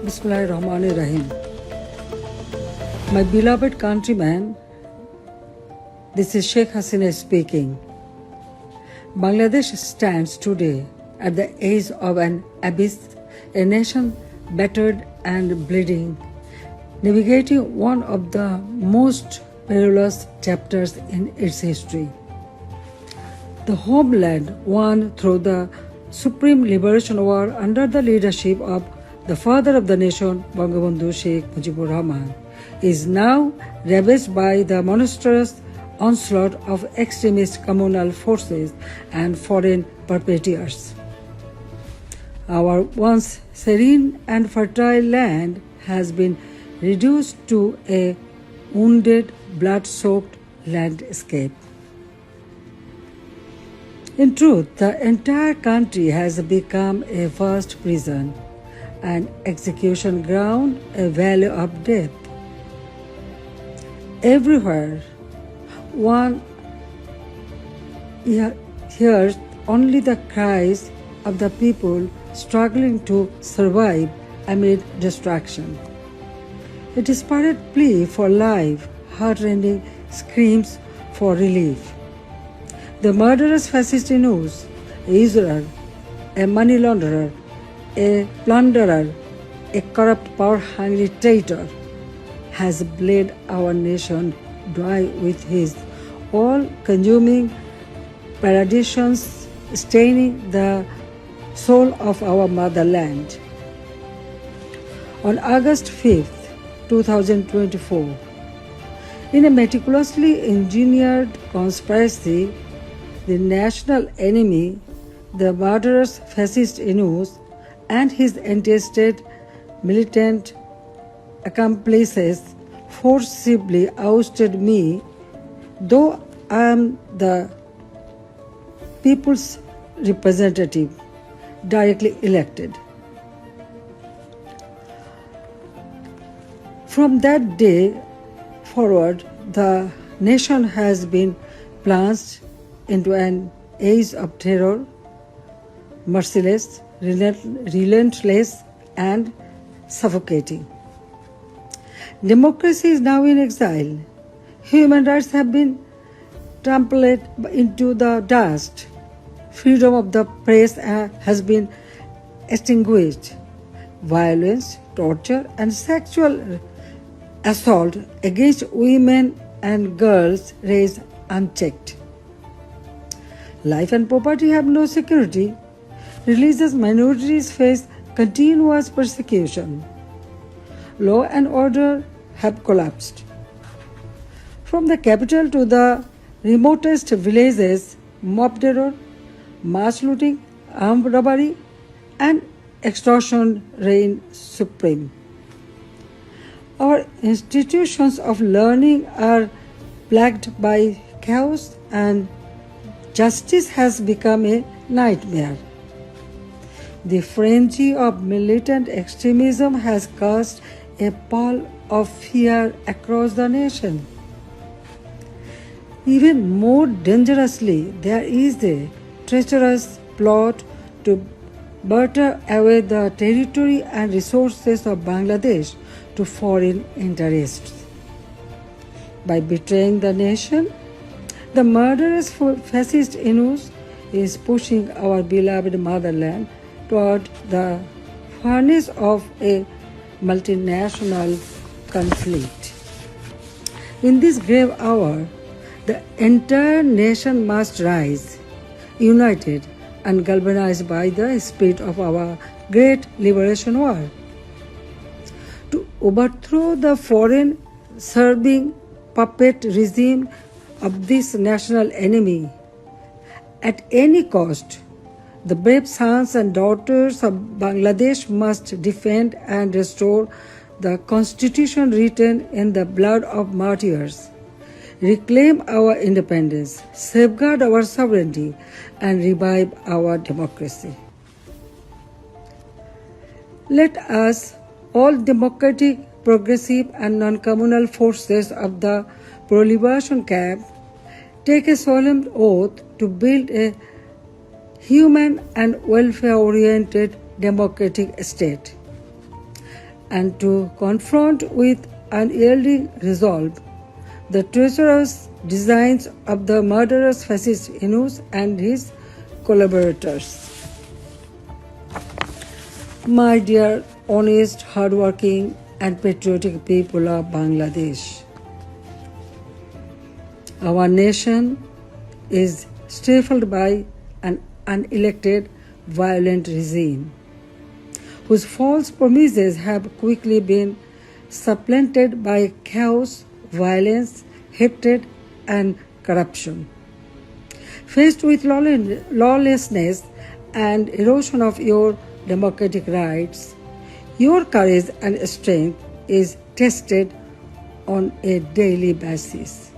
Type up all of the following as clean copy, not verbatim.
Bismillahirrahmanirrahim. My beloved countrymen, this is Sheikh Hasina speaking. Bangladesh stands today at the edge of an abyss, a nation battered and bleeding, navigating one of the most perilous chapters in its history. The homeland won through the Supreme Liberation War under the leadership of the father of the nation, Bangla24 Sheikh Mujibur Rahman, is now ravaged by the monstrous onslaught of extremist communal forces and foreign perpetrators. Our once serene and fertile land has been reduced to a wounded, blood-soaked landscape. In truth, the entire country has become a vast prison, an execution ground, a valley of death. Everywhere, one hears only the cries of the people struggling to survive amid destruction. A desperate plea for life, heart-rending screams for relief. The murderous fascist news, a usurer, a money launderer, a plunderer, a corrupt, power-hungry traitor, has bled our nation dry with his all-consuming perditions, staining the soul of our motherland. On August 5th, 2024, in a meticulously engineered conspiracy, the national enemy, the murderous fascist Inus, and his entrusted militant accomplices forcibly ousted me, though I am the people's representative, directly elected. From that day forward, the nation has been plunged into an age of terror, merciless, relentless, and suffocating. Democracy is now in exile. Human rights have been trampled into the dust. Freedom of the press has been extinguished. Violence, torture, and sexual assault against women and girls raise unchecked. Life and property have no security. Religious minorities face continuous persecution. Law and order have collapsed. From the capital to the remotest villages, mob terror, mass looting, armed robbery, and extortion reign supreme. Our institutions of learning are plagued by chaos, and justice has become a nightmare. The frenzy of militant extremism has cast a pall of fear across the nation. Even more dangerously, there is a treacherous plot to barter away the territory and resources of Bangladesh to foreign interests. By betraying the nation, the murderous fascist Inus is pushing our beloved motherland toward the furnace of a multinational conflict. In this grave hour, the entire nation must rise, united and galvanized by the spirit of our great liberation war, to overthrow the foreign serving puppet regime of this national enemy. At any cost, the brave sons and daughters of Bangladesh must defend and restore the constitution written in the blood of martyrs, reclaim our independence, safeguard our sovereignty, and revive our democracy. Let us, all democratic, progressive, and non-communal forces of the pro-liberation camp, take a solemn oath to build a human and welfare-oriented democratic state. and to confront with unyielding resolve the treacherous designs of the murderous fascist Yunus and his collaborators. My dear, honest, hardworking, and patriotic people of Bangladesh, our nation is stifled by an unelected, violent regime whose false promises have quickly been supplanted by chaos, violence, hatred, and corruption. Faced with lawlessness and erosion of your democratic rights, your courage and strength is tested on a daily basis.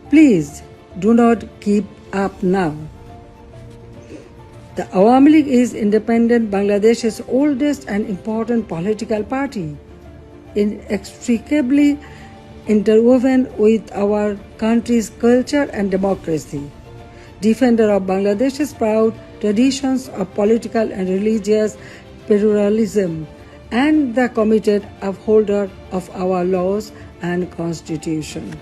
Please do not give up now. The Awami League is independent Bangladesh's oldest and important political party, inextricably interwoven with our country's culture and democracy, defender of Bangladesh's proud traditions of political and religious pluralism, and the committed upholder of our laws and constitution.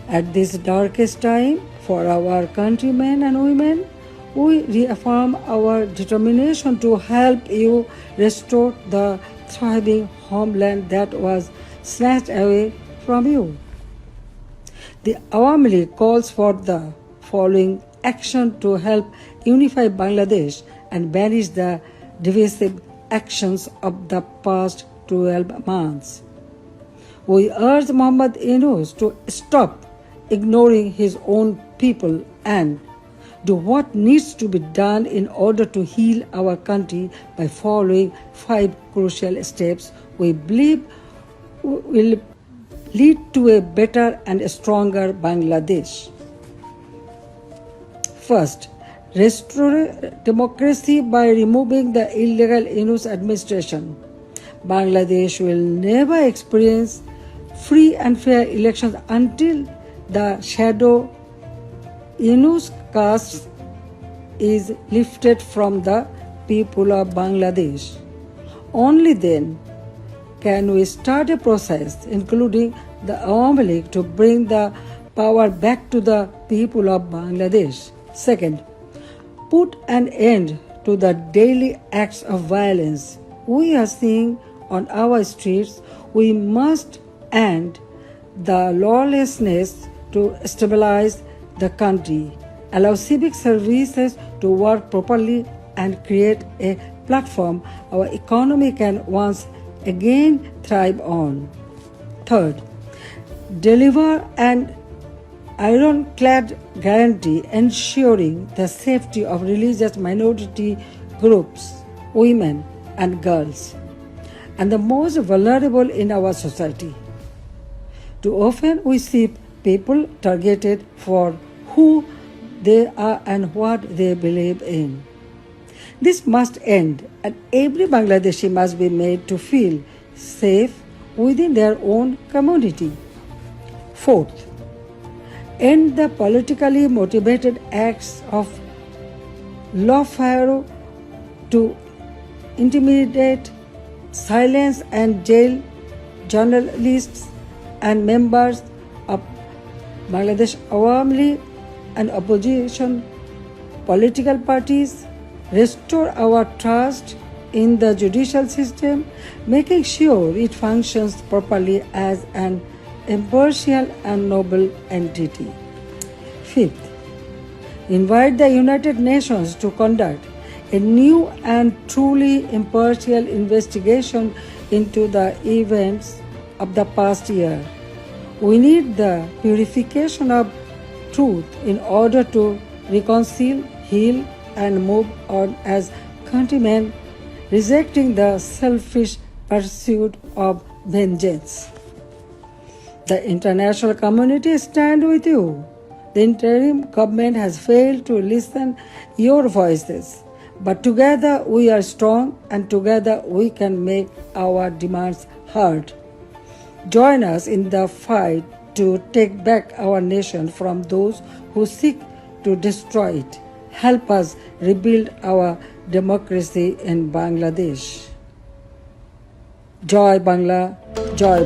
At this darkest time for our countrymen and women, we reaffirm our determination to help you restore the thriving homeland that was snatched away from you. The Awami League calls for the following action to help unify Bangladesh and banish the divisive actions of the past 12 months. We urge Muhammad Yunus to stop ignoring his own people and do what needs to be done in order to heal our country by following 5 crucial steps we believe will lead to a better and stronger Bangladesh. First, restore democracy by removing the illegal Yunus administration. Bangladesh will never experience free and fair elections until the shadow Yunus caste is lifted from the people of Bangladesh. Only then can we start a process, including the Awami League, to bring the power back to the people of Bangladesh. Second, put an end to the daily acts of violence we are seeing on our streets. We must end the lawlessness to stabilize the country, allow civic services to work properly, and create a platform our economy can once again thrive on. Third, deliver an ironclad guarantee ensuring the safety of religious minority groups, women and girls, and the most vulnerable in our society. Too often we see people targeted for who they are and what they believe in. This must end, and every Bangladeshi must be made to feel safe within their own community. Fourth, end the politically motivated acts of lawfare to intimidate, silence and jail journalists and members of Bangladesh Awami League and opposition political parties. Restore our trust in the judicial system, making sure it functions properly as an impartial and noble entity. Fifth, invite the United Nations to conduct a new and truly impartial investigation into the events of the past year. We need the purification of truth in order to reconcile, heal, and move on as countrymen, rejecting the selfish pursuit of vengeance. The international community stands with you. The interim government has failed to listen your voices, but together we are strong and together we can make our demands heard. Join us in the fight to take back our nation from those who seek to destroy it. Help us rebuild our democracy in Bangladesh. Joy Bangla, Joy